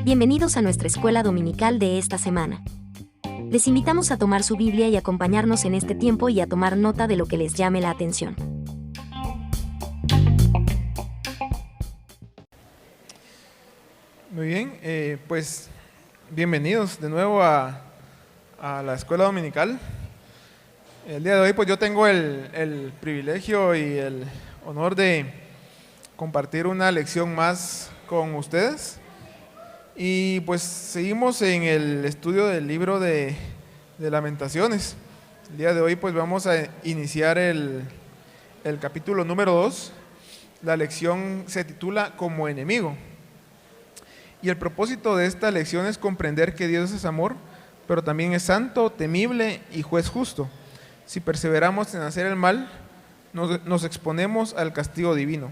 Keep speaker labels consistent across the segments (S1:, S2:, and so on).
S1: Bienvenidos a nuestra escuela dominical de esta semana. Les invitamos a tomar su Biblia y acompañarnos en este tiempo y a tomar nota de lo que les llame la atención.
S2: Muy bien, pues bienvenidos de nuevo a la escuela dominical. El día de hoy pues yo tengo el privilegio y el honor de compartir una lección más con ustedes. Y pues seguimos en el estudio del libro de Lamentaciones. El día de hoy pues vamos a iniciar el capítulo número 2. La lección se titula Como enemigo. Y el propósito de esta lección es comprender que Dios es amor, pero también es santo, temible y juez justo. Si perseveramos en hacer el mal, nos exponemos al castigo divino.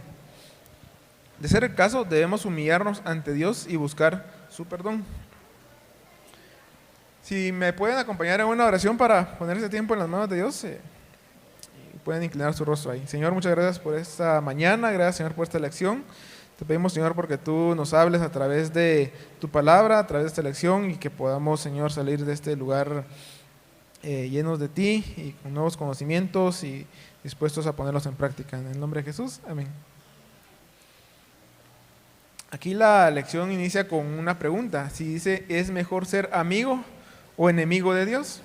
S2: De ser el caso, debemos humillarnos ante Dios y buscar su perdón. Si me pueden acompañar en una oración para poner ese tiempo en las manos de Dios, pueden inclinar su rostro ahí. Señor, muchas gracias por esta mañana, gracias Señor por esta lección. Te pedimos, Señor, porque tú nos hables a través de tu palabra, a través de esta lección, y que podamos, Señor, salir de este lugar llenos de ti y con nuevos conocimientos y dispuestos a ponerlos en práctica. En el nombre de Jesús, amén. Aquí la lección inicia con una pregunta. Si dice, ¿es mejor ser amigo o enemigo de Dios?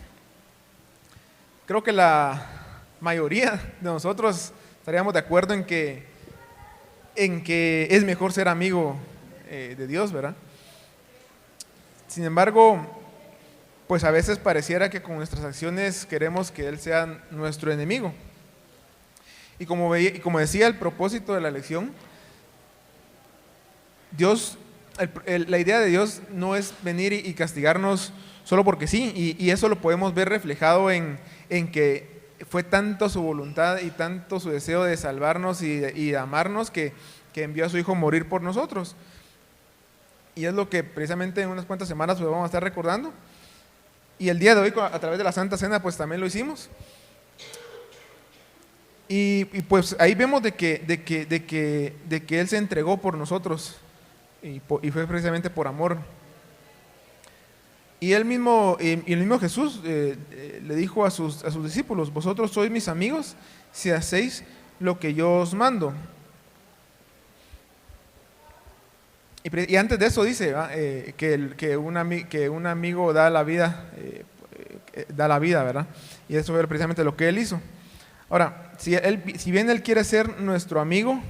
S2: Creo que la mayoría de nosotros estaríamos de acuerdo en que es mejor ser amigo de Dios, ¿verdad? Sin embargo, pues a veces pareciera que con nuestras acciones queremos que Él sea nuestro enemigo. Y como decía el propósito de la lección, Dios, la idea de Dios no es venir y castigarnos solo porque sí, y eso lo podemos ver reflejado en que fue tanto su voluntad y tanto su deseo de salvarnos y de amarnos que envió a su Hijo a morir por nosotros. Y es lo que precisamente en unas cuantas semanas pues vamos a estar recordando. Y el día de hoy, a través de la Santa Cena, pues también lo hicimos. Y pues ahí vemos de que Él se entregó por nosotros. Y fue precisamente por amor. Y el mismo Jesús le dijo a sus discípulos: vosotros sois mis amigos si hacéis lo que yo os mando. Y antes de eso dice que un amigo da la vida, ¿verdad? Y eso fue precisamente lo que Él hizo. Ahora, si bien Él quiere ser nuestro amigo,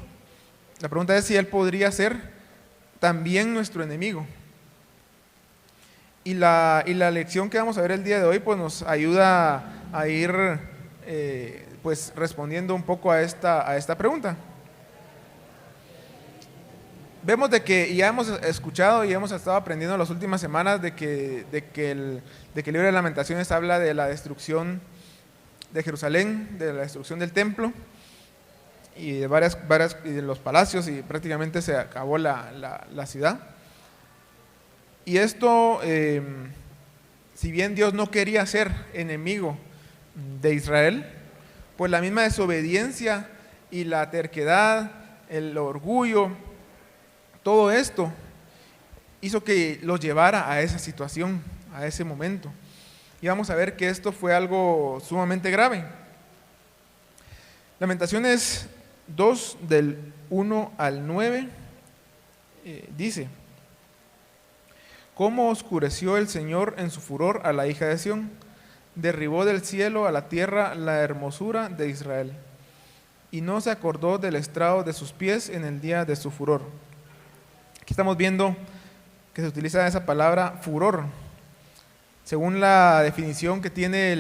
S2: la pregunta es si Él podría ser también nuestro enemigo. Y la lección que vamos a ver el día de hoy pues nos ayuda a ir pues respondiendo un poco a esta pregunta. Vemos de que ya hemos escuchado y hemos estado aprendiendo en las últimas semanas de que el libro de Lamentaciones habla de la destrucción de Jerusalén, de la destrucción del templo y de varias y de los palacios, y prácticamente se acabó la ciudad. Y esto, si bien Dios no quería ser enemigo de Israel, pues la misma desobediencia y la terquedad, el orgullo, todo esto hizo que los llevara a esa situación, a ese momento. Y vamos a ver que esto fue algo sumamente grave. Lamentaciones 2, del 1 al 9, dice: ¿Cómo oscureció el Señor en su furor a la hija de Sión? Derribó del cielo a la tierra la hermosura de Israel, y no se acordó del estrado de sus pies en el día de su furor. Aquí estamos viendo que se utiliza esa palabra furor. Según la definición que tiene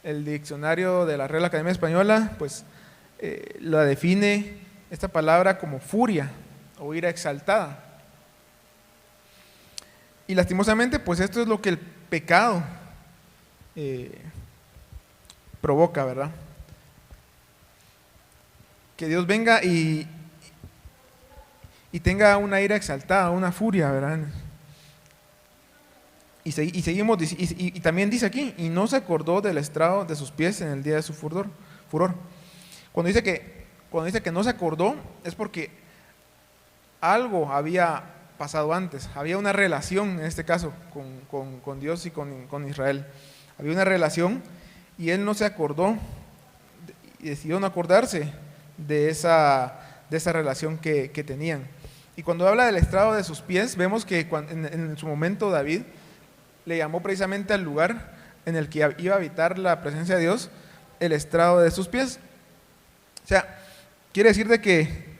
S2: el diccionario de la Real Academia Española, pues la define esta palabra como furia o ira exaltada. Y lastimosamente, pues esto es lo que el pecado provoca, ¿verdad? Que Dios venga y tenga una ira exaltada, una furia, ¿verdad? Y seguimos, y también dice aquí, y no se acordó del estrado de sus pies en el día de su furor. Cuando dice que no se acordó, es porque algo había pasado antes, había una relación en este caso con Dios y con Israel. Había una relación y él no se acordó y decidió no acordarse de esa relación que tenían. Y cuando habla del estrado de sus pies, vemos que en su momento David le llamó precisamente al lugar en el que iba a habitar la presencia de Dios, el estrado de sus pies. O sea, quiere decir de que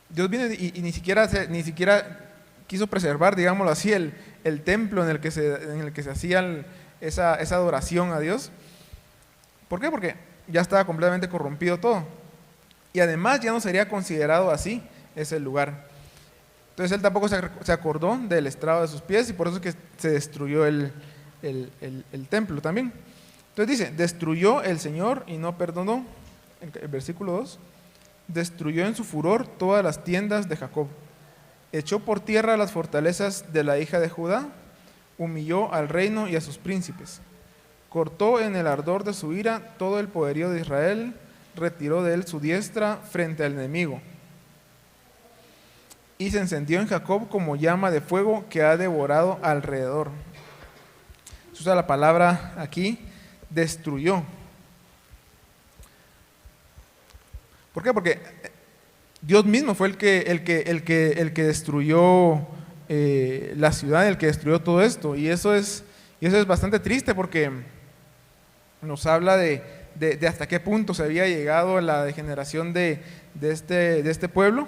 S2: Dios viene y ni siquiera quiso preservar, digámoslo así, el templo en el que se hacía esa adoración a Dios. ¿Por qué? Porque ya estaba completamente corrompido todo. Y además ya no sería considerado así ese lugar. Entonces él tampoco se acordó del estrado de sus pies y por eso es que se destruyó el templo también. Entonces dice, destruyó el Señor y no perdonó. El versículo 2, destruyó en su furor todas las tiendas de Jacob. Echó por tierra las fortalezas de la hija de Judá, humilló al reino y a sus príncipes. Cortó en el ardor de su ira todo el poderío de Israel, retiró de él su diestra frente al enemigo. Y se encendió en Jacob como llama de fuego que ha devorado alrededor. Se usa la palabra aquí, destruyó. ¿Por qué? Porque Dios mismo fue el que destruyó la ciudad, el que destruyó todo esto. Y eso es bastante triste porque nos habla de hasta qué punto se había llegado la degeneración de este pueblo.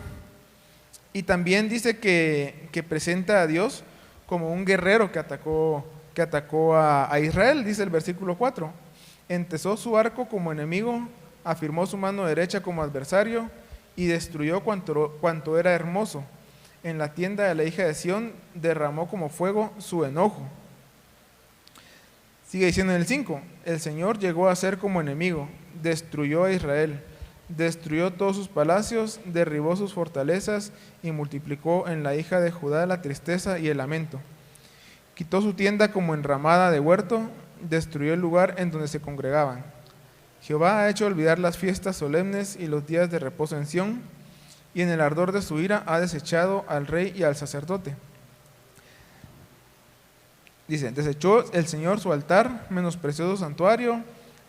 S2: Y también dice que presenta a Dios como un guerrero que atacó a Israel, dice el versículo 4. Entesó su arco como enemigo, afirmó su mano derecha como adversario y destruyó cuanto era hermoso. En la tienda de la hija de Sión derramó como fuego su enojo. Sigue diciendo en el 5, el Señor llegó a ser como enemigo, destruyó a Israel. Destruyó todos sus palacios, derribó sus fortalezas y multiplicó en la hija de Judá la tristeza y el lamento. Quitó su tienda como enramada de huerto, destruyó el lugar en donde se congregaban. Jehová ha hecho olvidar las fiestas solemnes y los días de reposo en Sión, y en el ardor de su ira ha desechado al rey y al sacerdote. Dice, desechó el Señor su altar, menospreció su santuario,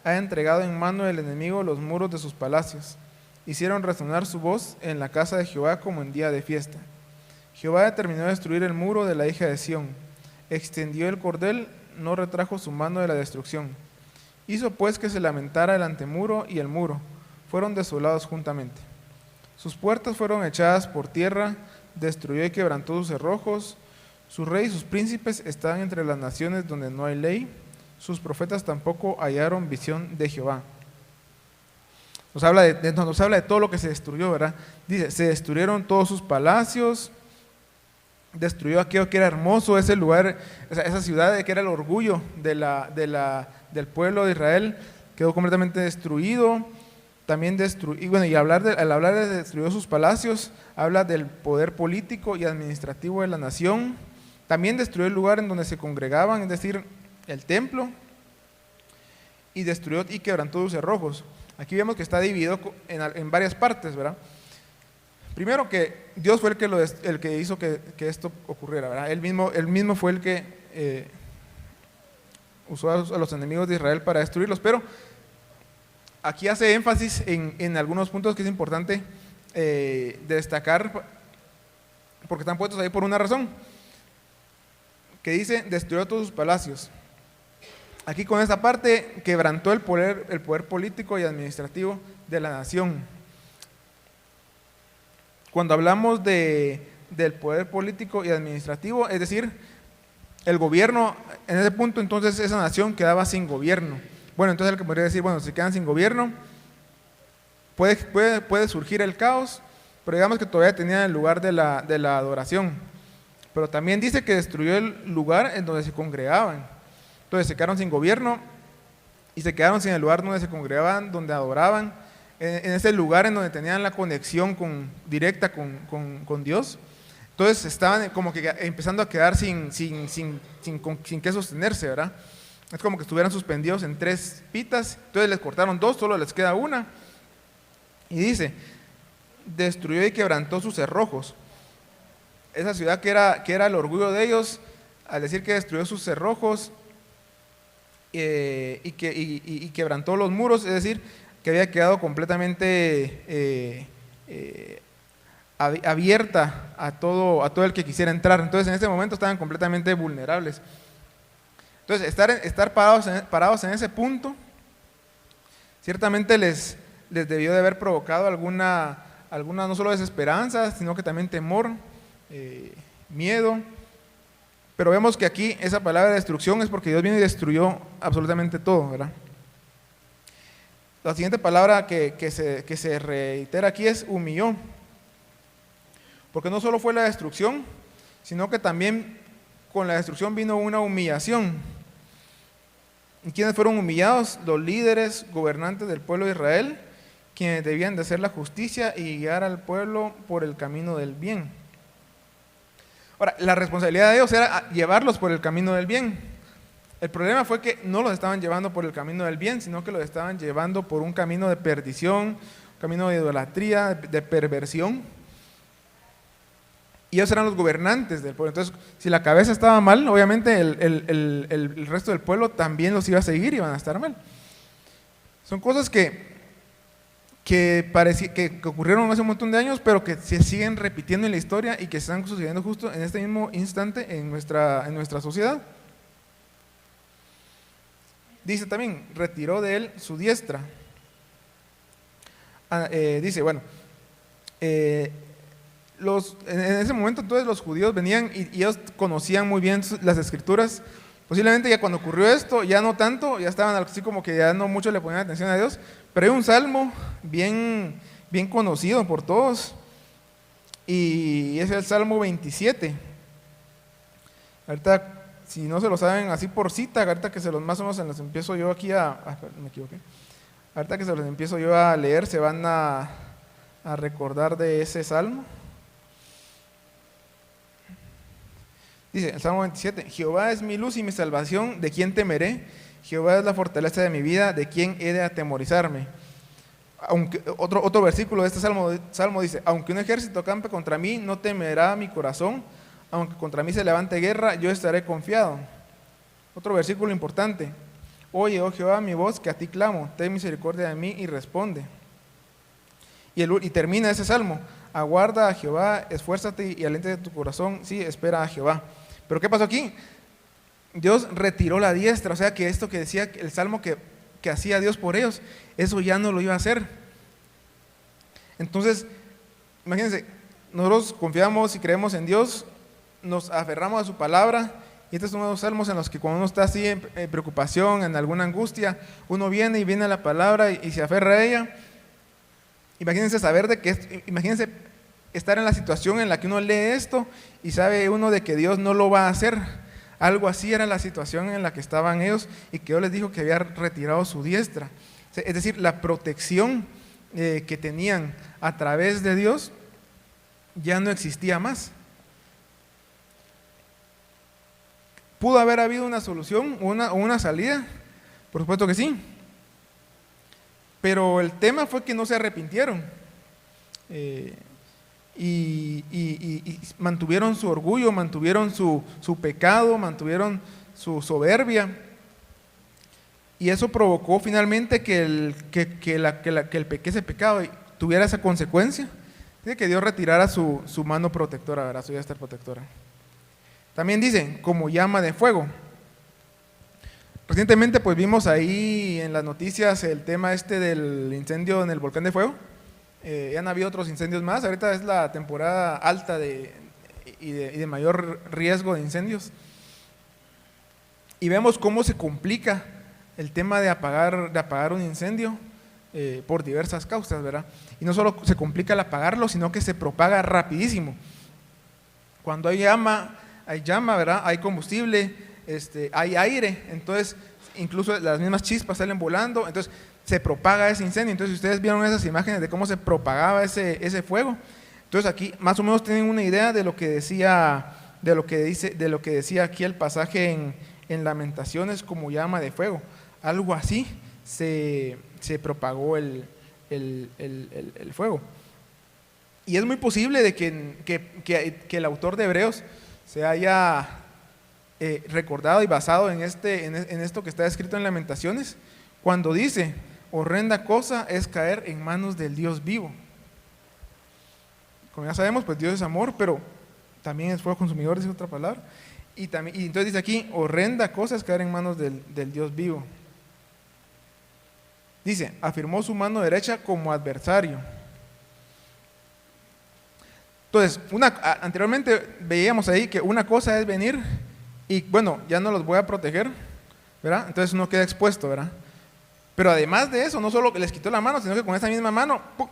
S2: ha entregado en mano del enemigo los muros de sus palacios. Hicieron resonar su voz en la casa de Jehová como en día de fiesta. Jehová determinó destruir el muro de la hija de Sión. Extendió el cordel, no retrajo su mano de la destrucción. Hizo pues que se lamentara el antemuro y el muro. Fueron desolados juntamente. Sus puertas fueron echadas por tierra, destruyó y quebrantó sus cerrojos. Su rey y sus príncipes están entre las naciones donde no hay ley. Sus profetas tampoco hallaron visión de Jehová. Nos habla de todo lo que se destruyó, ¿verdad? Dice, se destruyeron todos sus palacios, destruyó aquello que era hermoso, ese lugar, esa ciudad que era el orgullo del pueblo de Israel, quedó completamente destruido. También al hablar de destruyó sus palacios, habla del poder político y administrativo de la nación. También destruyó el lugar en donde se congregaban, es decir, el templo, y destruyó y quebrantó sus cerrojos. Aquí vemos que está dividido en varias partes, ¿verdad? Primero que Dios fue el que hizo que esto ocurriera, ¿verdad? Él mismo fue el que usó a los enemigos de Israel para destruirlos, pero aquí hace énfasis en algunos puntos que es importante destacar, porque están puestos ahí por una razón, que dice, destruyó todos sus palacios. Aquí con esta parte quebrantó el poder político y administrativo de la nación. Cuando hablamos del poder político y administrativo, es decir, el gobierno, en ese punto entonces esa nación quedaba sin gobierno. Bueno, entonces el que podría decir, bueno, si quedan sin gobierno, puede surgir el caos, pero digamos que todavía tenían el lugar de la adoración. Pero también dice que destruyó el lugar en donde se congregaban. Entonces se quedaron sin gobierno y se quedaron sin el lugar donde se congregaban, donde adoraban, en ese lugar en donde tenían la conexión directa con Dios. Entonces estaban como que empezando a quedar sin qué sostenerse, ¿verdad? Es como que estuvieran suspendidos en 3 pitas, entonces les cortaron 2, solo les queda una. Y dice, destruyó y quebrantó sus cerrojos. esa ciudad que era el orgullo de ellos, al decir que destruyó sus cerrojos y quebrantó los muros, es decir, que había quedado completamente abierta a todo el que quisiera entrar. Entonces en ese momento estaban completamente vulnerables. Entonces estar parados en ese punto ciertamente les debió de haber provocado alguna no solo desesperanza, sino que también temor, miedo. Pero vemos que aquí esa palabra de destrucción es porque Dios vino y destruyó absolutamente todo, ¿verdad? La siguiente palabra que se reitera aquí es humilló. Porque no solo fue la destrucción, sino que también con la destrucción vino una humillación. ¿Y quiénes fueron humillados? Los líderes gobernantes del pueblo de Israel, quienes debían de hacer la justicia y guiar al pueblo por el camino del bien. Ahora, la responsabilidad de ellos era llevarlos por el camino del bien. El problema fue que no los estaban llevando por el camino del bien, sino que los estaban llevando por un camino de perdición, un camino de idolatría, de perversión. Y ellos eran los gobernantes del pueblo. Entonces, si la cabeza estaba mal, obviamente el resto del pueblo también los iba a seguir y iban a estar mal. Son cosas que ocurrieron hace un montón de años, pero que se siguen repitiendo en la historia y que están sucediendo justo en este mismo instante en nuestra sociedad. Dice también, retiró de él su diestra. Dice, bueno, en ese momento entonces los judíos venían y ellos conocían muy bien las escrituras. Posiblemente ya cuando ocurrió esto, ya no tanto, ya estaban así como que ya no mucho le ponían atención a Dios, pero hay un salmo bien conocido por todos y es el Salmo 27. Ahorita, si no se lo saben así por cita, ahorita que más o menos se los empiezo yo aquí me equivoqué. Ahorita que se los empiezo yo a leer, se van a recordar de ese salmo. Dice el Salmo 27, Jehová es mi luz y mi salvación, ¿de quién temeré? Jehová es la fortaleza de mi vida, ¿de quién he de atemorizarme? Otro versículo de este salmo dice, aunque un ejército acampe contra mí, no temerá mi corazón, aunque contra mí se levante guerra, yo estaré confiado. Otro versículo importante, oye, oh Jehová, mi voz, que a ti clamo, ten misericordia de mí y responde. Y termina ese salmo, aguarda a Jehová, esfuérzate y aliéntate de tu corazón, sí, espera a Jehová. Pero ¿qué pasó aquí? Dios retiró la diestra, o sea que esto que decía el salmo que hacía Dios por ellos, eso ya no lo iba a hacer. Entonces, imagínense, nosotros confiamos y creemos en Dios, nos aferramos a su palabra, y estos son unos salmos en los que cuando uno está así en preocupación, en alguna angustia, uno viene a la palabra y se aferra a ella. Imagínense imagínense estar en la situación en la que uno lee esto y sabe uno de que Dios no lo va a hacer. Algo así era la situación en la que estaban ellos y que Dios les dijo que había retirado su diestra. Es decir, la protección que tenían a través de Dios ya no existía más. ¿Pudo haber habido una solución o una salida? Por supuesto que sí. Pero el tema fue que no se arrepintieron y mantuvieron su orgullo, mantuvieron su pecado, mantuvieron su soberbia. Y eso provocó finalmente que ese pecado tuviera esa consecuencia de que Dios retirara su mano protectora, ¿verdad? Su diestra protectora. También dice, como llama de fuego. Recientemente pues vimos ahí en las noticias el tema del incendio en el volcán de fuego. Ya han habido otros incendios más, ahorita es la temporada alta y de mayor riesgo de incendios. Y vemos cómo se complica el tema de apagar un incendio por diversas causas, ¿verdad? Y no solo se complica el apagarlo, sino que se propaga rapidísimo. Cuando hay llama, ¿verdad? Hay combustible, hay aire, entonces incluso las mismas chispas salen volando, entonces se propaga ese incendio. Entonces ustedes vieron esas imágenes de cómo se propagaba ese fuego. Entonces aquí más o menos tienen una idea de lo que decía aquí el pasaje en Lamentaciones, como llama de fuego. Algo así se propagó el fuego. Y es muy posible de que el autor de Hebreos se haya recordado y basado en esto que está escrito en Lamentaciones, cuando dice: horrenda cosa es caer en manos del Dios vivo. Como ya sabemos, pues Dios es amor, pero también es fuego consumidor, dice otra palabra. Y entonces dice aquí: horrenda cosa es caer en manos del Dios vivo. Dice: afirmó su mano derecha como adversario. Entonces, anteriormente veíamos ahí que una cosa es venir y, bueno, ya no los voy a proteger, ¿verdad? Entonces uno queda expuesto, ¿verdad? Pero además de eso, no solo que les quitó la mano, sino que con esa misma mano ¡pum!,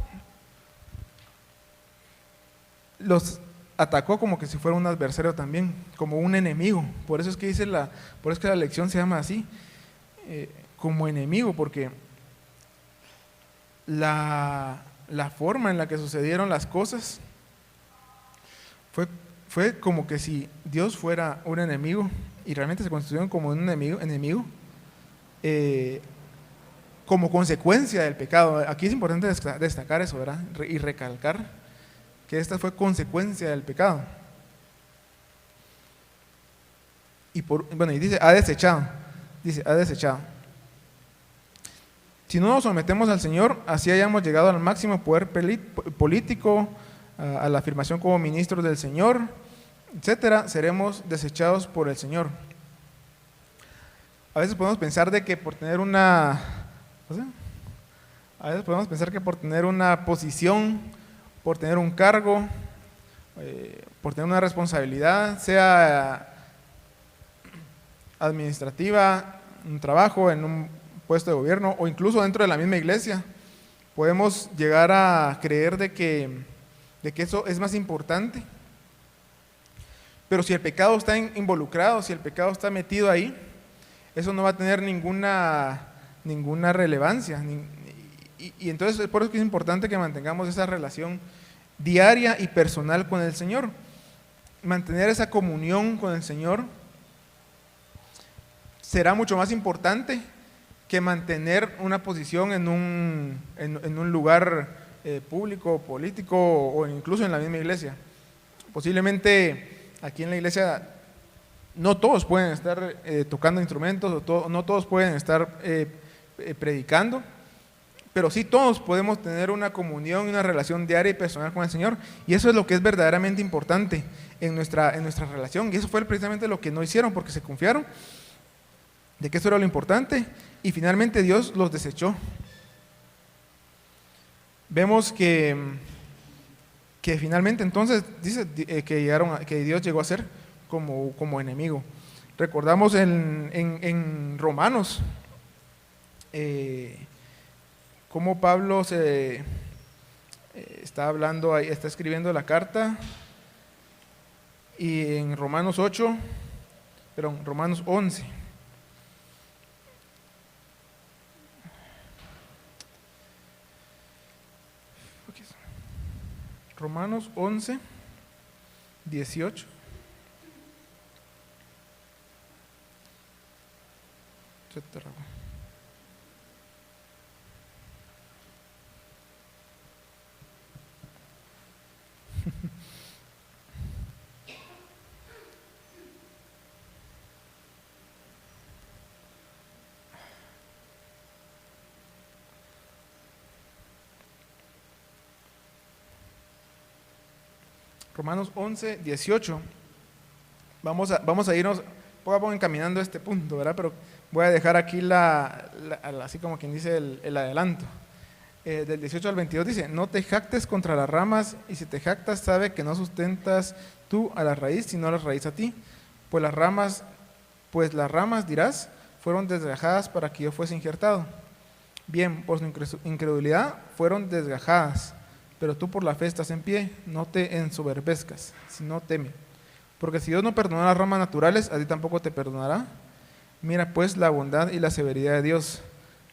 S2: los atacó como que si fuera un adversario también, como un enemigo. Por eso es que por eso es que la lección se llama así, como enemigo, porque la forma en la que sucedieron las cosas fue como que si Dios fuera un enemigo, y realmente se constituyeron como un enemigo como consecuencia del pecado. Aquí es importante destacar eso, ¿verdad? Y recalcar que esta fue consecuencia del pecado. Y dice: ha desechado. Si no nos sometemos al Señor, así hayamos llegado al máximo poder político, a la afirmación como ministros del Señor, etcétera, seremos desechados por el Señor. A veces podemos pensar de que por tener una posición, por tener un cargo, por tener una responsabilidad, sea administrativa, un trabajo en un puesto de gobierno o incluso dentro de la misma iglesia, podemos llegar a creer de que eso es más importante. Pero si el pecado está involucrado, si el pecado está metido ahí, eso no va a tener ninguna relevancia. Y entonces por eso es importante que mantengamos esa relación diaria y personal con el Señor. Mantener esa comunión con el Señor será mucho más importante que mantener una posición en un lugar público, político o incluso en la misma iglesia. Posiblemente aquí en la iglesia no todos pueden estar tocando instrumentos, no todos pueden estar predicando, pero sí todos podemos tener una comunión y una relación diaria y personal con el Señor, y eso es lo que es verdaderamente importante en nuestra relación. Y eso fue precisamente lo que no hicieron, porque se confiaron de que eso era lo importante y finalmente Dios los desechó. Vemos que finalmente entonces dice que Dios llegó a ser como enemigo. Recordamos en Romanos cómo Pablo está hablando ahí, está escribiendo la carta, y en Romanos 11. Romanos 11, 18. Romanos 11, 18. Vamos a irnos poco a poco encaminando este punto, ¿verdad? Pero voy a dejar aquí así como quien dice el adelanto. Del 18 al 22 dice: no te jactes contra las ramas, y si te jactas, sabe que no sustentas tú a la raíz, sino la raíz a ti. Pues las ramas dirás, fueron desgajadas para que yo fuese injertado. Bien, por su incredulidad fueron desgajadas, pero tú por la fe estás en pie. No te ensoberbezcas, sino teme. Porque si Dios no perdonó las ramas naturales, a ti tampoco te perdonará. Mira pues la bondad y la severidad de Dios.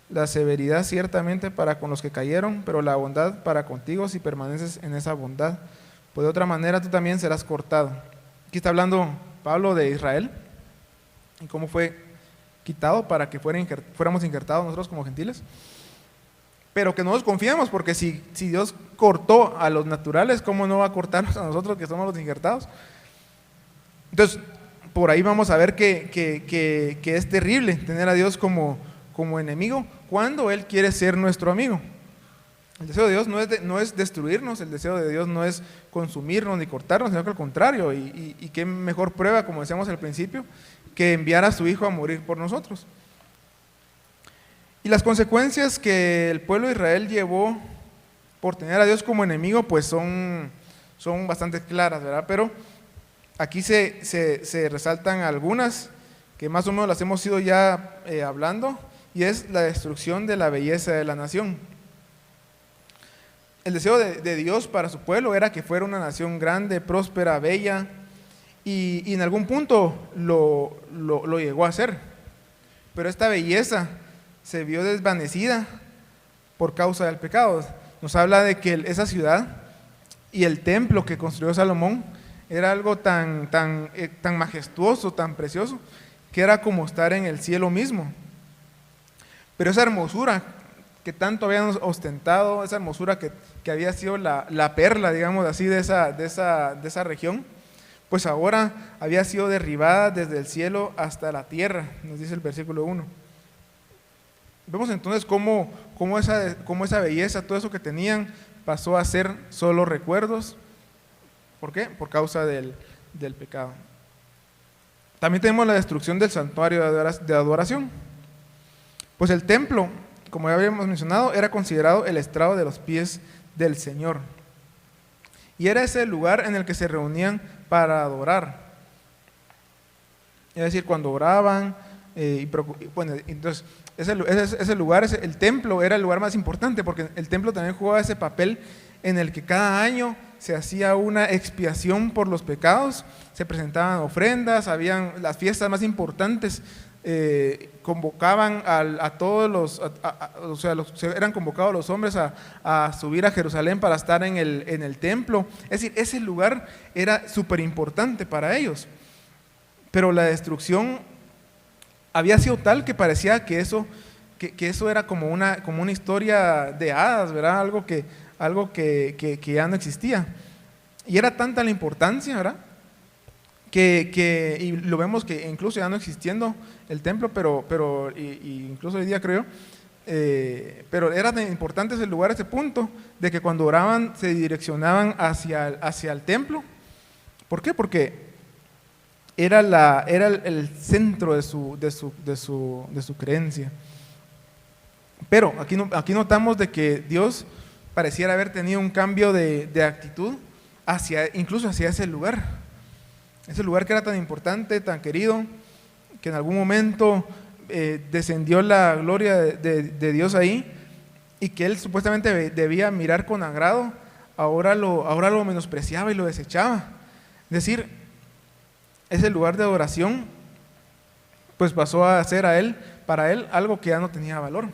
S2: La severidad ciertamente para con los que cayeron, pero la bondad para contigo si permaneces en esa bondad. Pues de otra manera tú también serás cortado. Aquí está hablando Pablo de Israel y cómo fue quitado para que fuéramos injertados nosotros como gentiles. Pero que no nos confiemos, porque si Dios cortó a los naturales, ¿cómo no va a cortarnos a nosotros que somos los injertados? Entonces, por ahí vamos a ver que es terrible tener a Dios como enemigo cuando Él quiere ser nuestro amigo. El deseo de Dios no es destruirnos, el deseo de Dios no es consumirnos ni cortarnos, sino que al contrario, y qué mejor prueba, como decíamos al principio, que enviar a su Hijo a morir por nosotros. Y las consecuencias que el pueblo de Israel llevó por tener a Dios como enemigo, pues son bastante claras, ¿verdad? Pero aquí se resaltan algunas que más o menos las hemos ido ya hablando, y es la destrucción de la belleza de la nación. El deseo de Dios para su pueblo era que fuera una nación grande, próspera, bella, y en algún punto lo llegó a ser. Pero esta belleza se vio desvanecida por causa del pecado. Nos habla de que esa ciudad y el templo que construyó Salomón era algo tan majestuoso, tan precioso, que era como estar en el cielo mismo. Pero esa hermosura que tanto habían ostentado, esa hermosura que había sido la perla, digamos así, de esa región, pues ahora había sido derribada desde el cielo hasta la tierra, nos dice el versículo 1. Vemos entonces cómo esa belleza, todo eso que tenían, pasó a ser solo recuerdos. ¿Por qué? Por causa del pecado. También tenemos la destrucción del santuario de adoración. Pues el templo, como ya habíamos mencionado, era considerado el estrado de los pies del Señor. Y era ese el lugar en el que se reunían para adorar. Es decir, cuando oraban, bueno, entonces ese lugar, el templo era el lugar más importante, porque el templo también jugaba ese papel en el que cada año se hacía una expiación por los pecados, se presentaban ofrendas, habían las fiestas más importantes, convocaban a todos eran convocados los hombres a subir a Jerusalén para estar en el templo. Es decir, ese lugar era súper importante para ellos, pero la destrucción había sido tal que parecía que eso era como una historia de hadas, ¿verdad? Algo que ya no existía. Y era tanta la importancia, ¿verdad? Y lo vemos que incluso ya no existiendo el templo, pero incluso hoy día creo, pero era tan importante ese lugar, ese punto, de que cuando oraban se direccionaban hacia el templo. ¿Por qué? Porque era el centro de su creencia. Pero aquí notamos de que Dios pareciera haber tenido un cambio de actitud incluso hacia ese lugar que era tan importante, tan querido, que en algún momento descendió la gloria de Dios ahí, y que él supuestamente debía mirar con agrado, ahora lo menospreciaba y lo desechaba. Es decir, ese lugar de adoración pues pasó a ser para él algo que ya no tenía valor,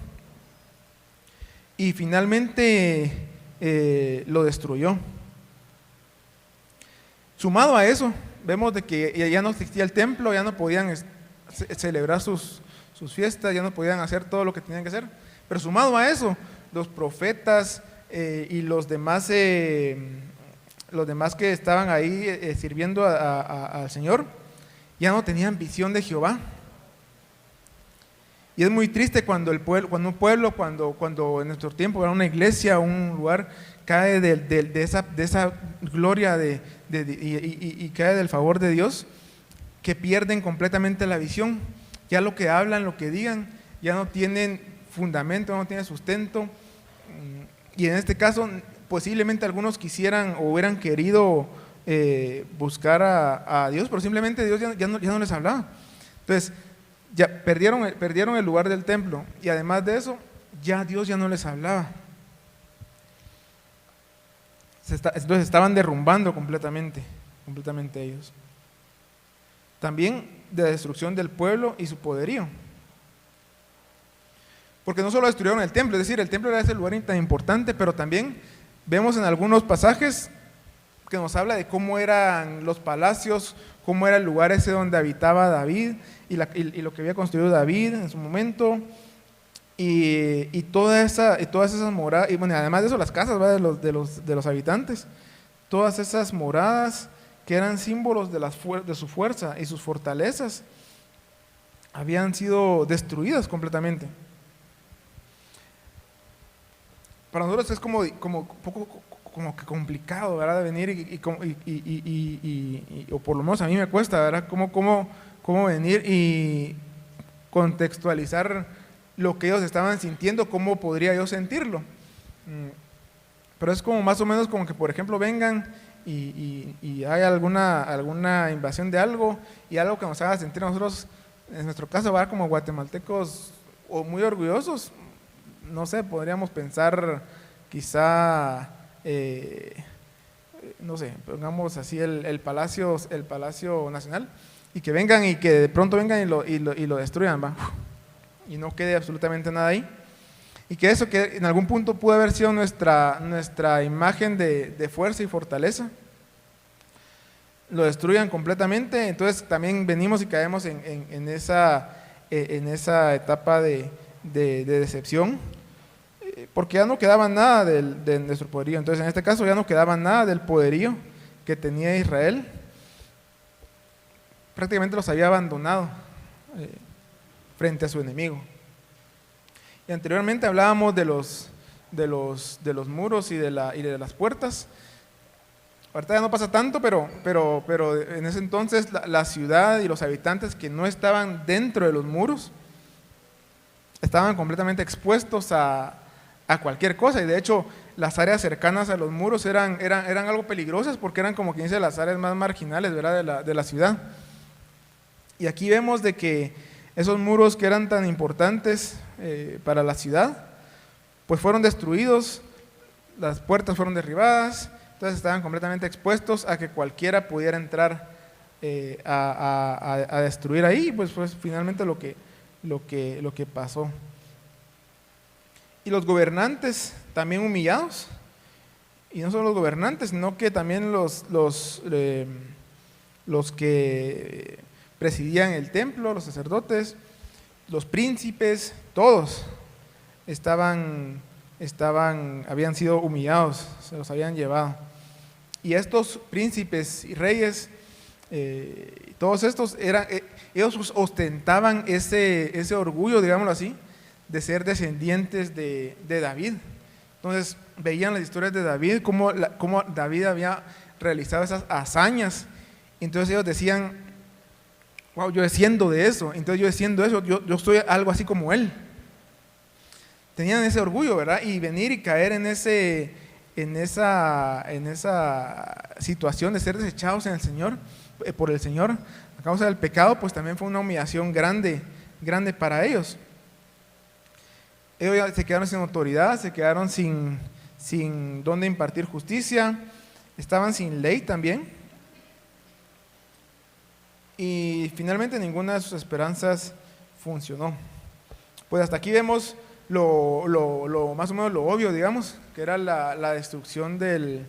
S2: y finalmente lo destruyó. Sumado a eso, vemos de que ya no existía el templo, ya no podían celebrar sus fiestas, ya no podían hacer todo lo que tenían que hacer. Pero sumado a eso, los profetas y los demás que estaban ahí sirviendo al Señor, ya no tenían visión de Jehová. Y es muy triste cuando un pueblo, cuando en nuestro tiempo era una iglesia, un lugar, cae de esa gloria y cae del favor de Dios, que pierden completamente la visión. Ya lo que hablan, lo que digan, ya no tienen fundamento, no tienen sustento. Y en este caso, posiblemente algunos quisieran o hubieran querido buscar a Dios, pero simplemente Dios ya no les hablaba. Entonces, ya perdieron el lugar del templo, y además de eso, Dios ya no les hablaba. Entonces estaban derrumbando completamente ellos. También de destrucción del pueblo y su poderío. Porque no solo destruyeron el templo, es decir, el templo era ese lugar tan importante, pero también vemos en algunos pasajes que nos habla de cómo eran los palacios, cómo era el lugar ese donde habitaba David y lo que había construido David en su momento. y todas esas moradas, y bueno, además de eso las casas, ¿verdad? de los habitantes, todas esas moradas que eran símbolos de su fuerza y sus fortalezas, habían sido destruidas completamente. Para nosotros es como un poco como que complicado, ¿verdad? De venir o por lo menos a mí me cuesta, ¿verdad? Cómo venir y contextualizar lo que ellos estaban sintiendo, cómo podría yo sentirlo. Pero es como más o menos como que, por ejemplo, vengan y hay alguna invasión de algo y algo que nos haga sentir a nosotros, en nuestro caso, ¿verdad? Como guatemaltecos o muy orgullosos. No sé, podríamos pensar quizá, no sé, pongamos así el Palacio Nacional, y que vengan y que de pronto vengan y lo destruyan, ¿va? Y no quede absolutamente nada ahí. Y que eso que en algún punto pudo haber sido nuestra imagen de fuerza y fortaleza, lo destruyan completamente. Entonces también venimos y caemos en esa etapa de decepción, porque ya no quedaba nada de nuestro poderío. Entonces en este caso ya no quedaba nada del poderío que tenía Israel. Prácticamente los había abandonado frente a su enemigo. Y anteriormente hablábamos de los muros y de las puertas. Ahorita ya no pasa tanto, pero en ese entonces la ciudad y los habitantes que no estaban dentro de los muros estaban completamente expuestos a cualquier cosa. Y de hecho las áreas cercanas a los muros eran algo peligrosas, porque eran, como quien dice, las áreas más marginales, ¿verdad? de la ciudad. Y aquí vemos de que esos muros que eran tan importantes para la ciudad, pues fueron destruidos, las puertas fueron derribadas. Entonces estaban completamente expuestos a que cualquiera pudiera entrar a destruir ahí. Pues fue finalmente lo que pasó. Y los gobernantes también humillados, y no solo los gobernantes, sino que también los que presidían el templo, los sacerdotes, los príncipes, todos habían sido humillados, se los habían llevado. Y estos príncipes y reyes, todos estos ellos ostentaban ese orgullo, digámoslo así, de ser descendientes de David. Entonces veían las historias de David, cómo David había realizado esas hazañas. Entonces ellos decían: wow, yo desciendo de eso. Entonces yo desciendo de eso, yo soy algo así como él. Tenían ese orgullo, ¿verdad? Y venir y caer en esa situación de ser desechados en el Señor, por el Señor, a causa del pecado, pues también fue una humillación grande para ellos. Ellos ya se quedaron sin autoridad, se quedaron sin dónde impartir justicia, estaban sin ley también. Y finalmente ninguna de sus esperanzas funcionó. Pues hasta aquí vemos lo más o menos lo obvio, digamos, que era la destrucción de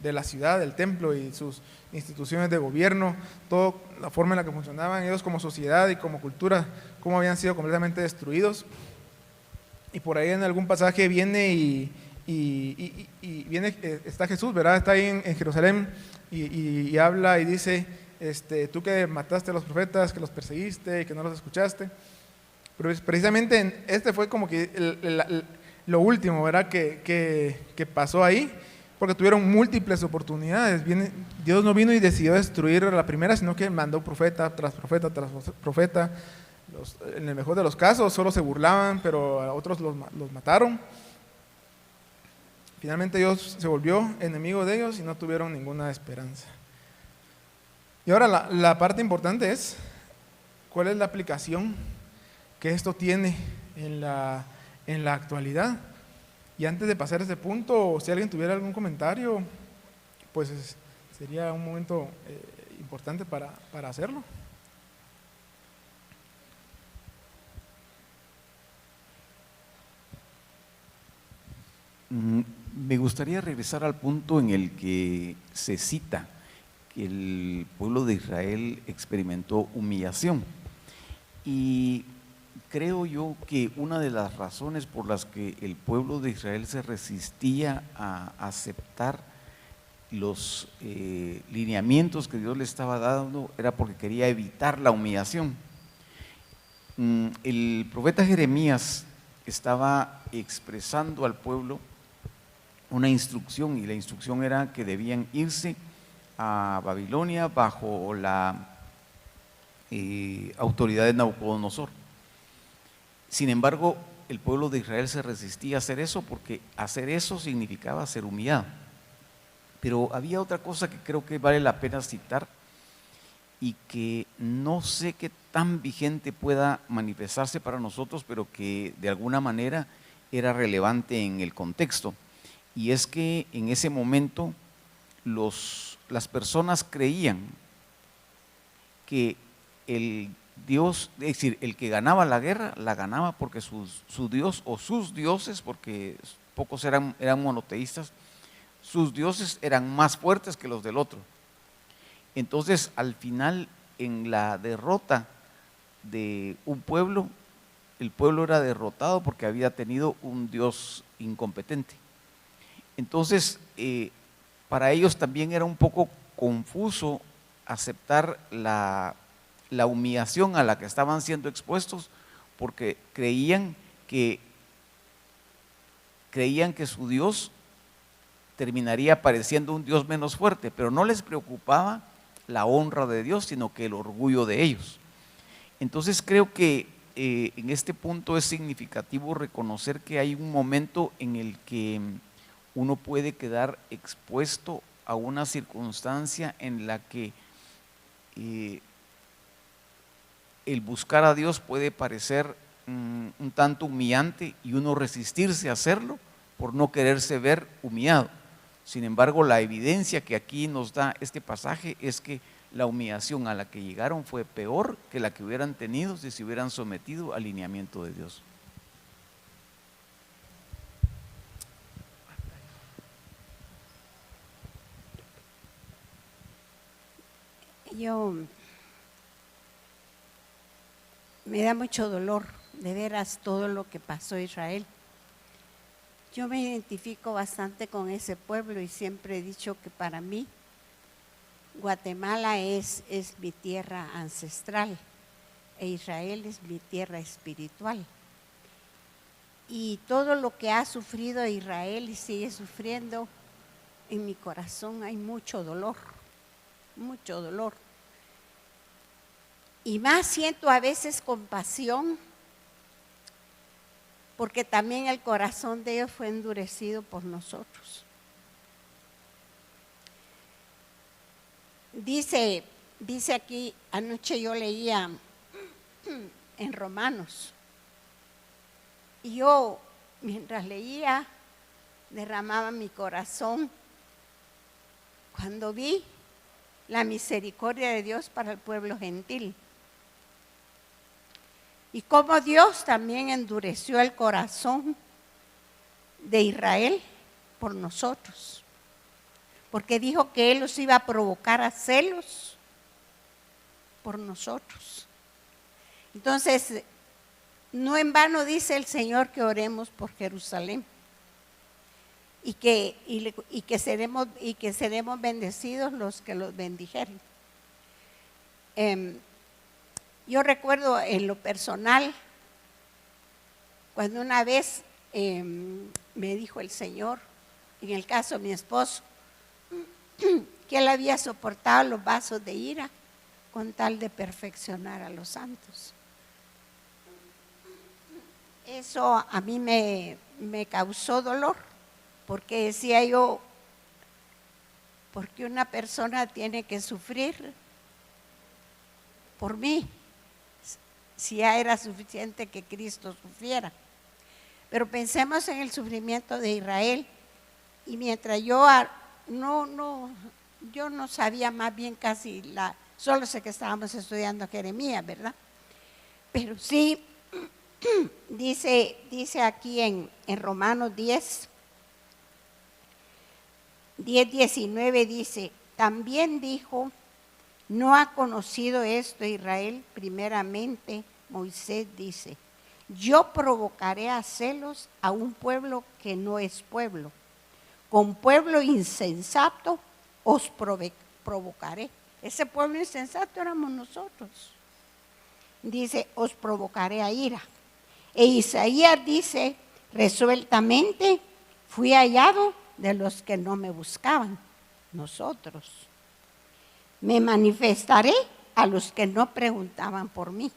S2: la ciudad, del templo y sus instituciones de gobierno, toda la forma en la que funcionaban ellos como sociedad y como cultura, cómo habían sido completamente destruidos. Y por ahí en algún pasaje viene está Jesús, ¿verdad? Está ahí en Jerusalén y habla y dice: tú que mataste a los profetas, que los perseguiste y que no los escuchaste. Pero precisamente este fue como que lo último, ¿verdad? que pasó ahí, porque tuvieron múltiples oportunidades. Dios no vino y decidió destruir a la primera, sino que mandó profeta tras profeta tras profeta. En el mejor de los casos solo se burlaban, pero a otros los mataron. Finalmente Dios se volvió enemigo de ellos y no tuvieron ninguna esperanza. Y ahora la parte importante es: ¿cuál es la aplicación que esto tiene en la actualidad? Y antes de pasar a ese punto, si alguien tuviera algún comentario, pues sería un momento importante para hacerlo.
S3: Me gustaría regresar al punto en el que se cita que el pueblo de Israel experimentó humillación. Y creo yo que una de las razones por las que el pueblo de Israel se resistía a aceptar los lineamientos que Dios le estaba dando era porque quería evitar la humillación. El profeta Jeremías estaba expresando al pueblo una instrucción, y la instrucción era que debían irse a Babilonia bajo la autoridad de Nabucodonosor. Sin embargo, el pueblo de Israel se resistía a hacer eso porque hacer eso significaba ser humillado. Pero había otra cosa que creo que vale la pena citar y que no sé qué tan vigente pueda manifestarse para nosotros, pero que de alguna manera era relevante en el contexto. Y es que en ese momento las personas creían que el Dios, es decir, el que ganaba la guerra, la ganaba porque su Dios o sus dioses, porque pocos eran monoteístas, sus dioses eran más fuertes que los del otro. Entonces, al final, en la derrota de un pueblo, el pueblo era derrotado porque había tenido un Dios incompetente. Entonces, para ellos también era un poco confuso aceptar la humillación a la que estaban siendo expuestos, porque creían que su Dios terminaría pareciendo un Dios menos fuerte, pero no les preocupaba la honra de Dios, sino que el orgullo de ellos. Entonces creo que en este punto es significativo reconocer que hay un momento en el que uno puede quedar expuesto a una circunstancia en la que el buscar a Dios puede parecer un tanto humillante y uno resistirse a hacerlo por no quererse ver humillado. Sin embargo, la evidencia que aquí nos da este pasaje es que la humillación a la que llegaron fue peor que la que hubieran tenido si se hubieran sometido al lineamiento de Dios.
S4: Me da mucho dolor de veras todo lo que pasó a Israel. Yo me identifico bastante con ese pueblo y siempre he dicho que para mí Guatemala es mi tierra ancestral e Israel es mi tierra espiritual. Y todo lo que ha sufrido Israel y sigue sufriendo, en mi corazón hay mucho dolor, mucho dolor. Y más siento a veces compasión, porque también el corazón de ellos fue endurecido por nosotros. Dice aquí, anoche yo leía en Romanos, y yo mientras leía derramaba mi corazón cuando vi la misericordia de Dios para el pueblo gentil. Y cómo Dios también endureció el corazón de Israel por nosotros, porque dijo que Él los iba a provocar a celos por nosotros. Entonces, no en vano dice el Señor que oremos por Jerusalén y que seremos bendecidos los que los bendijeren. Yo recuerdo en lo personal, cuando una vez me dijo el Señor, en el caso de mi esposo, que él había soportado los vasos de ira con tal de perfeccionar a los santos. Eso a mí me causó dolor, porque decía yo, ¿por qué una persona tiene que sufrir por mí? Si ya era suficiente que Cristo sufriera. Pero pensemos en el sufrimiento de Israel, y mientras yo no sabía más bien casi solo sé que estábamos estudiando Jeremías, ¿verdad? Pero sí, dice aquí en Romanos 10:19 dice, también dijo, ¿no ha conocido esto Israel? Primeramente Moisés dice, yo provocaré a celos a un pueblo que no es pueblo. Con pueblo insensato os provocaré. Ese pueblo insensato éramos nosotros. Dice, os provocaré a ira. E Isaías dice, resueltamente fui hallado de los que no me buscaban, nosotros. Me manifestaré a los que no preguntaban por mí.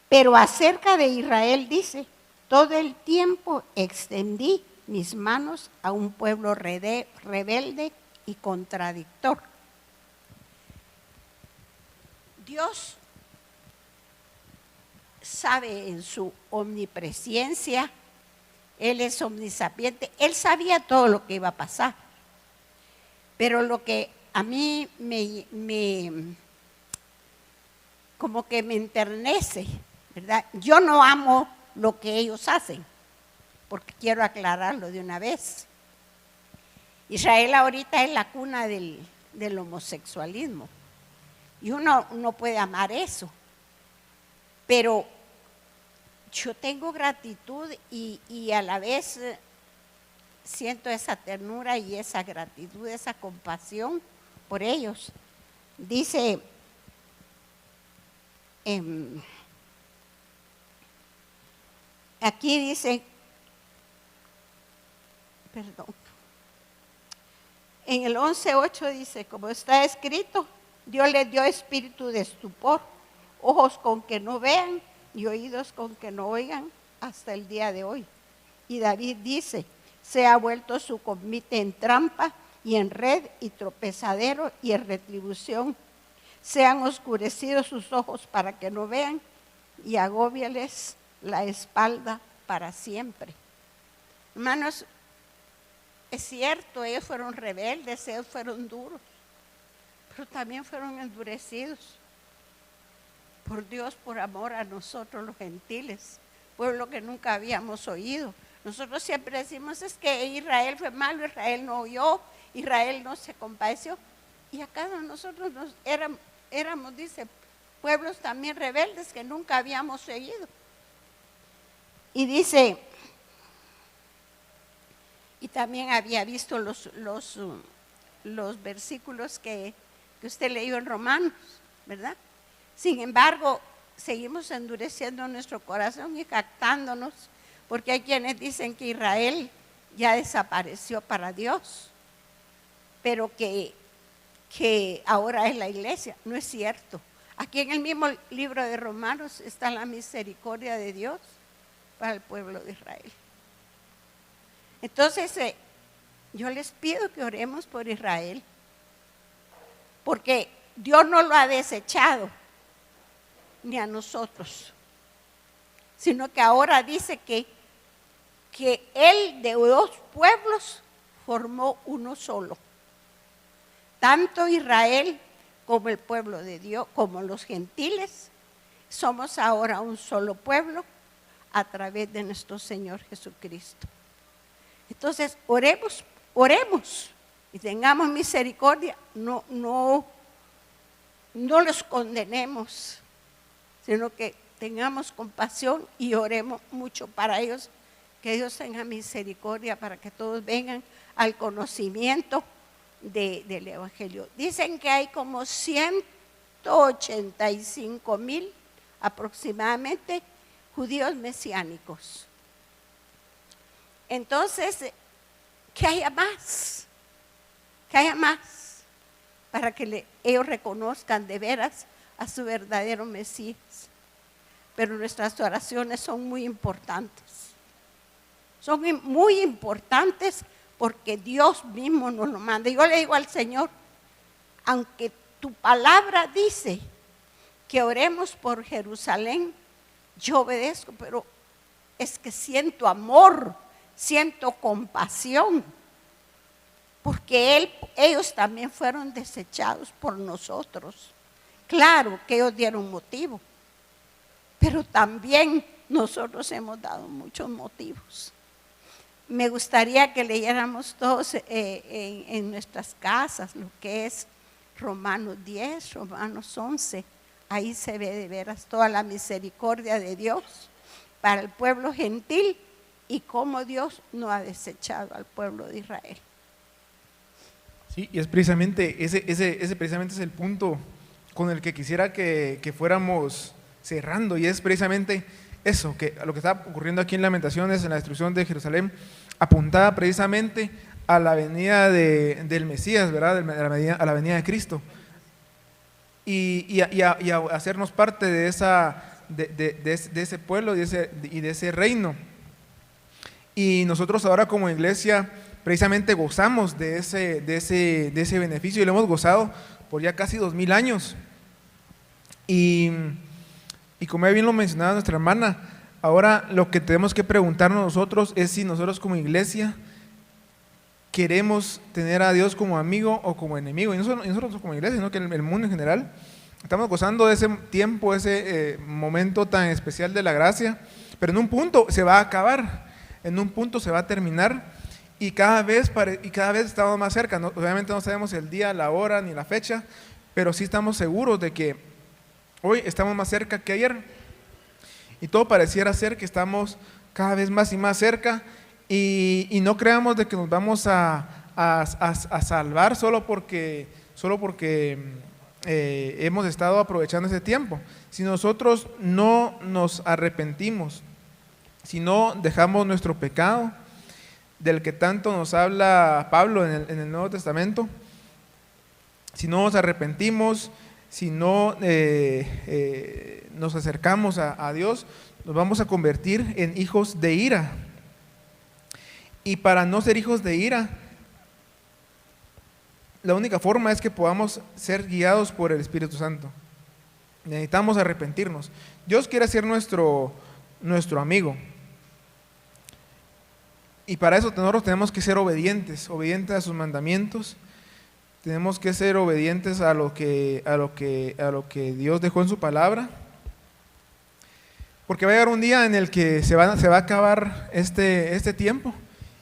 S4: Pero acerca de Israel dice, todo el tiempo extendí mis manos a un pueblo rebelde y contradictor. Dios sabe en su omnipresencia, Él es omnisapiente, Él sabía todo lo que iba a pasar. Pero lo que a mí como que me enternece, ¿verdad? Yo no amo lo que ellos hacen, porque quiero aclararlo de una vez. Israel ahorita es la cuna del homosexualismo. Y uno no puede amar eso. Pero yo tengo gratitud y a la vez siento esa ternura y esa gratitud, esa compasión por ellos. Dice, aquí dice, perdón, en el 11:8 dice, como está escrito, Dios les dio espíritu de estupor, ojos con que no vean y oídos con que no oigan hasta el día de hoy. Y David dice, se ha vuelto su convite en trampa y en red y tropezadero y en retribución. Se han oscurecido sus ojos para que no vean y agóbiales la espalda para siempre. Hermanos, es cierto, ellos fueron rebeldes, ellos fueron duros, pero también fueron endurecidos por Dios, por amor a nosotros los gentiles, pueblo que nunca habíamos oído. Nosotros siempre decimos, es que Israel fue malo, Israel no oyó, Israel no se compadeció. Y acá nosotros éramos, dice, pueblos también rebeldes que nunca habíamos seguido. Y dice, y también había visto los versículos que usted leyó en Romanos, ¿verdad? Sin embargo, seguimos endureciendo nuestro corazón y jactándonos, porque hay quienes dicen que Israel ya desapareció para Dios, pero que ahora es la iglesia. No es cierto. Aquí en el mismo libro de Romanos está la misericordia de Dios para el pueblo de Israel. Entonces, yo les pido que oremos por Israel, porque Dios no lo ha desechado, ni a nosotros, sino que ahora dice que Él de dos pueblos formó uno solo. Tanto Israel como el pueblo de Dios, como los gentiles, somos ahora un solo pueblo a través de nuestro Señor Jesucristo. Entonces, oremos y tengamos misericordia, no los condenemos, sino que tengamos compasión y oremos mucho para ellos, que Dios tenga misericordia para que todos vengan al conocimiento del Evangelio. Dicen que hay como 185,000 aproximadamente judíos mesiánicos. Entonces, que haya más para que ellos reconozcan de veras a su verdadero Mesías. Pero nuestras oraciones son muy importantes. Son muy importantes porque Dios mismo nos lo manda. Yo le digo al Señor, aunque tu palabra dice que oremos por Jerusalén, yo obedezco, pero es que siento amor, siento compasión, porque ellos también fueron desechados por nosotros. Claro que ellos dieron motivo, pero también nosotros hemos dado muchos motivos. Me gustaría que leyéramos todos en nuestras casas lo que es Romanos 10, Romanos 11, Ahí se ve de veras toda la misericordia de Dios para el pueblo gentil y cómo Dios no ha desechado al pueblo de Israel.
S2: Sí, y es precisamente ese precisamente es el punto con el que quisiera que fuéramos cerrando, y es precisamente eso, que lo que está ocurriendo aquí en Lamentaciones, en la destrucción de Jerusalén, apuntada precisamente a la venida del Mesías, ¿verdad? A la venida de Cristo, y a hacernos parte de ese pueblo y de ese reino. Y nosotros ahora como iglesia precisamente gozamos de ese beneficio, y lo hemos gozado por ya casi 2000 años. Y como ya bien lo mencionaba nuestra hermana, ahora lo que tenemos que preguntarnos nosotros es si nosotros como iglesia queremos tener a Dios como amigo o como enemigo, y no nosotros como iglesia, sino que el mundo en general. Estamos gozando de ese tiempo, ese momento tan especial de la gracia, pero en un punto se va a acabar, en un punto se va a terminar, y cada vez estamos más cerca. Obviamente no sabemos el día, la hora ni la fecha, pero sí estamos seguros de que hoy estamos más cerca que ayer, y todo pareciera ser que estamos cada vez más y más cerca, y no creamos de que nos vamos a salvar solo porque hemos estado aprovechando ese tiempo. Si nosotros no nos arrepentimos, si no dejamos nuestro pecado, del que tanto nos habla Pablo en el Nuevo Testamento, si no nos arrepentimos, si no nos acercamos a Dios, nos vamos a convertir en hijos de ira. Y para no ser hijos de ira, la única forma es que podamos ser guiados por el Espíritu Santo. Necesitamos arrepentirnos. Dios quiere ser nuestro amigo. Y para eso nosotros tenemos que ser obedientes a sus mandamientos. Tenemos que ser obedientes a lo que Dios dejó en su palabra. Porque va a llegar un día en el que se va a acabar este tiempo,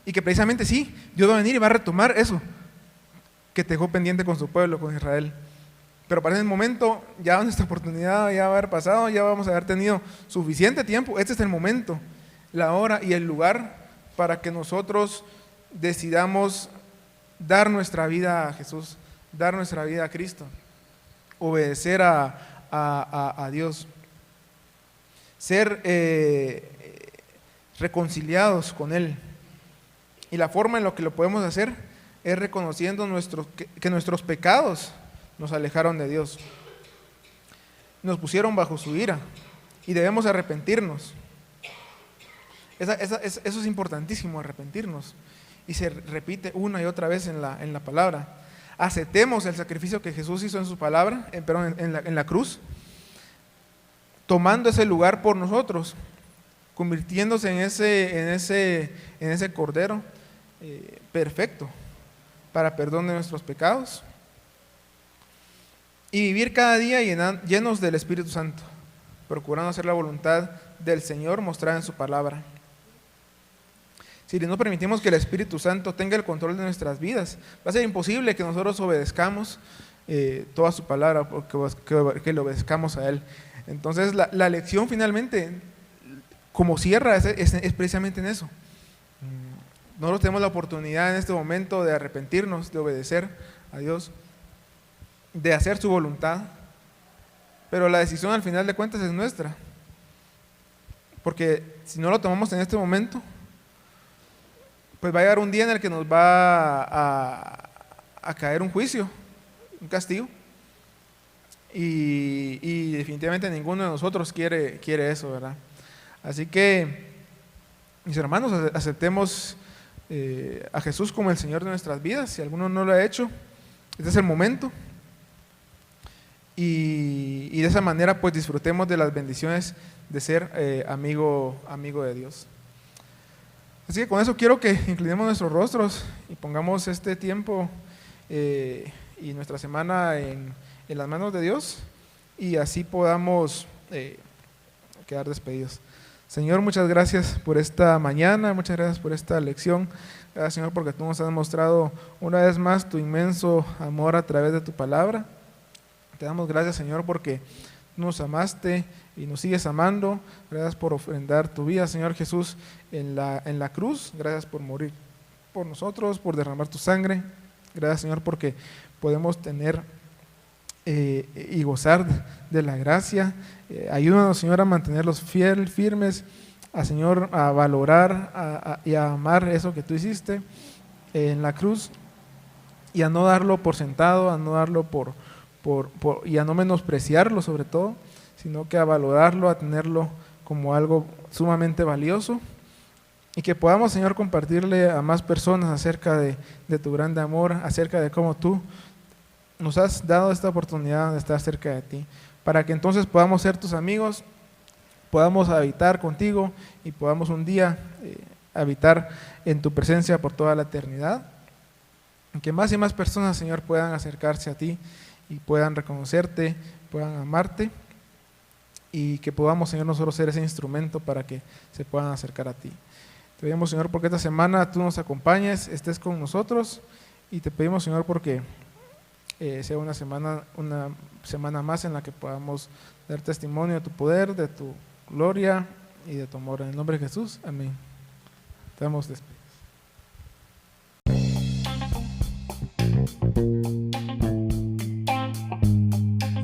S2: y que precisamente sí, Dios va a venir y va a retomar eso que dejó pendiente con su pueblo, con Israel. Pero para ese momento ya nuestra oportunidad ya va a haber pasado, ya vamos a haber tenido suficiente tiempo. Este es el momento, la hora y el lugar para que nosotros decidamos dar nuestra vida a Jesús, dar nuestra vida a Cristo, obedecer a Dios, ser reconciliados con Él. Y la forma en la que lo podemos hacer es reconociendo que nuestros pecados nos alejaron de Dios, nos pusieron bajo su ira, y debemos arrepentirnos. Eso es importantísimo, arrepentirnos, y se repite una y otra vez en la palabra. Aceptemos el sacrificio que Jesús hizo en su palabra, en la cruz, tomando ese lugar por nosotros, convirtiéndose en ese cordero perfecto para perdón de nuestros pecados, y vivir cada día llenos del Espíritu Santo, procurando hacer la voluntad del Señor mostrada en su palabra. Si no permitimos que el Espíritu Santo tenga el control de nuestras vidas, va a ser imposible que nosotros obedezcamos toda su palabra, que le obedezcamos a Él. Entonces la lección finalmente, como cierra, es precisamente en eso. Nosotros tenemos la oportunidad en este momento de arrepentirnos, de obedecer a Dios, de hacer su voluntad, pero la decisión al final de cuentas es nuestra, porque si no lo tomamos en este momento, pues va a llegar un día en el que nos va a caer un juicio, un castigo, y definitivamente ninguno de nosotros quiere eso, ¿verdad? Así que, mis hermanos, aceptemos a Jesús como el Señor de nuestras vidas. Si alguno no lo ha hecho, este es el momento, y de esa manera pues disfrutemos de las bendiciones de ser amigo de Dios. Así que con eso quiero que inclinemos nuestros rostros y pongamos este tiempo y nuestra semana en las manos de Dios, y así podamos quedar despedidos. Señor, muchas gracias por esta mañana, muchas gracias por esta lección. Gracias, Señor, porque tú nos has mostrado una vez más tu inmenso amor a través de tu palabra. Te damos gracias, Señor, porque nos amaste y nos sigues amando. Gracias por ofrendar tu vida, Señor Jesús, en la cruz. Gracias por morir por nosotros, por derramar tu sangre. Gracias, Señor, porque podemos tener y gozar de la gracia. Ayúdanos, Señor, a mantenerlos firmes, Señor, a valorar y a amar eso que tú hiciste en la cruz, y a no darlo por sentado, a no darlo y a no menospreciarlo sobre todo, sino que a valorarlo, a tenerlo como algo sumamente valioso, y que podamos, Señor, compartirle a más personas acerca de tu grande amor, acerca de cómo tú nos has dado esta oportunidad de estar cerca de ti, para que entonces podamos ser tus amigos, podamos habitar contigo y podamos un día habitar en tu presencia por toda la eternidad. Que más y más personas, Señor, puedan acercarse a ti y puedan reconocerte, puedan amarte, y que podamos, Señor, nosotros ser ese instrumento para que se puedan acercar a ti. Te pedimos, Señor, porque esta semana tú nos acompañes, estés con nosotros, y te pedimos, Señor, porque sea una semana más en la que podamos dar testimonio de tu poder, de tu gloria y de tu amor. En el nombre de Jesús, amén. Estamos despedidos.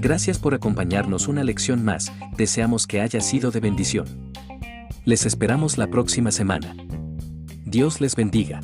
S5: Gracias por acompañarnos una lección más, deseamos que haya sido de bendición. Les esperamos la próxima semana. Dios les bendiga.